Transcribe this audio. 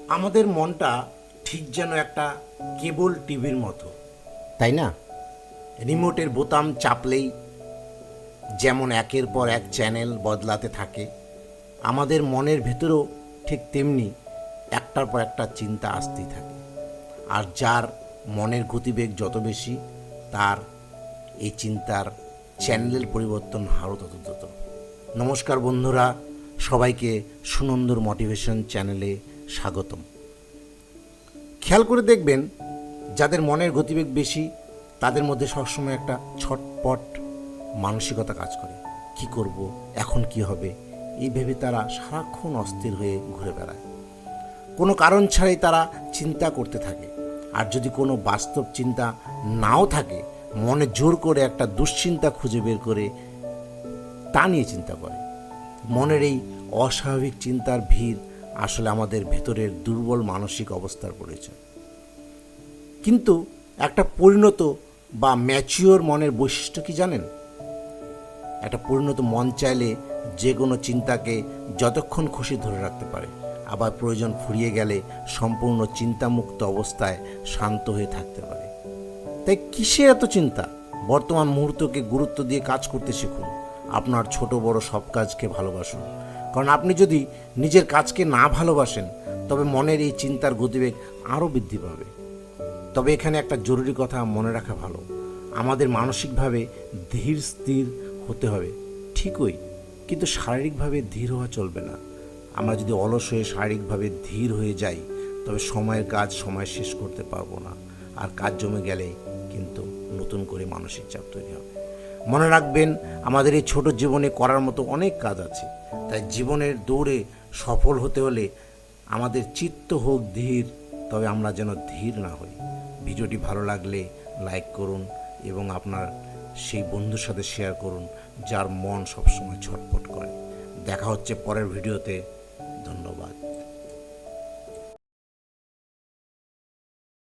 আমাদের মনটা ঠিক যেন একটা কেবল টিভির মতো, তাই না? রিমোটের বোতাম চাপলেই যেমন একের পর এক চ্যানেল বদলাতে থাকে, আমাদের মনের ভেতরেও ঠিক তেমনি একটার পর একটা চিন্তা আসতেই থাকে। আর যার মনের গতিবেগ যত বেশি, তার এই চিন্তার চ্যানেলের পরিবর্তন হারও তত দ্রুত। নমস্কার বন্ধুরা, সবাইকে সুনন্দর মোটিভেশন চ্যানেলে স্বাগতম। খেয়াল করে দেখবেন, যাদের মনের গতিবেগ বেশি তাদের মধ্যে সবসময় একটা ছটপট মানসিকতা কাজ করে। কি করব, এখন কি হবে, এই ভেবে তারা সারাক্ষণ অস্থির হয়ে ঘুরে বেড়ায়। কোনো কারণ ছাড়াই তারা চিন্তা করতে থাকে। আর যদি কোনো বাস্তব চিন্তা নাও থাকে, মনে জোর করে একটা দুশ্চিন্তা খুঁজে বের করে তা নিয়ে চিন্তা করে। মনের এই অস্বাভাবিক চিন্তার ভিড় আসলে আমাদের ভেতরের দুর্বল মানসিক অবস্থার পরিচয়। কিন্তু একটা পরিণত বা ম্যাচিওর মনের বৈশিষ্ট্য কি জানেন? একটা পরিণত মন চাইলে যে কোনো চিন্তাকে যতক্ষণ খুশি ধরে রাখতে পারে, আবার প্রয়োজন ফুরিয়ে গেলে সম্পূর্ণ চিন্তামুক্ত অবস্থায় শান্ত হয়ে থাকতে পারে। তাই কিসের এত চিন্তা? বর্তমান মুহূর্তকে গুরুত্ব দিয়ে কাজ করতে শিখুন। আপনার ছোট বড় সব কাজকে ভালোবাসুন। কারণ আপনি যদি নিজের কাজকে না ভালোবাসেন, তবে মনের এই চিন্তার গতিবেগ আরও বৃদ্ধি পাবে। তবে এখানে একটা জরুরি কথা মনে রাখা ভালো, আমাদের মানসিকভাবে ধীর স্থির হতে হবে ঠিকই, কিন্তু শারীরিকভাবে ধীর হওয়া চলবে না। আমরা যদি অলস হয়ে শারীরিকভাবে ধীর হয়ে যাই, তবে সময়ের কাজ সময় শেষ করতে পারবো না, আর কাজ জমে গেলে কিন্তু নতুন করে মানসিক চাপ তৈরি হবে। মনে রাখবেন, আমাদের এই ছোট জীবনে করার মতো অনেক কাজ আছে। তাই জীবনের দৌড়ে সফল হতে হলে আমাদের চিত্ত হোক ধীর, তবে আমরা যেন ধীর না হই। ভিডিওটি ভালো লাগলে লাইক করুন এবং আপনার সেই বন্ধুর সাথে শেয়ার করুন যার মন সবসময় ছটফট করে। দেখা হচ্ছে পরের ভিডিওতে।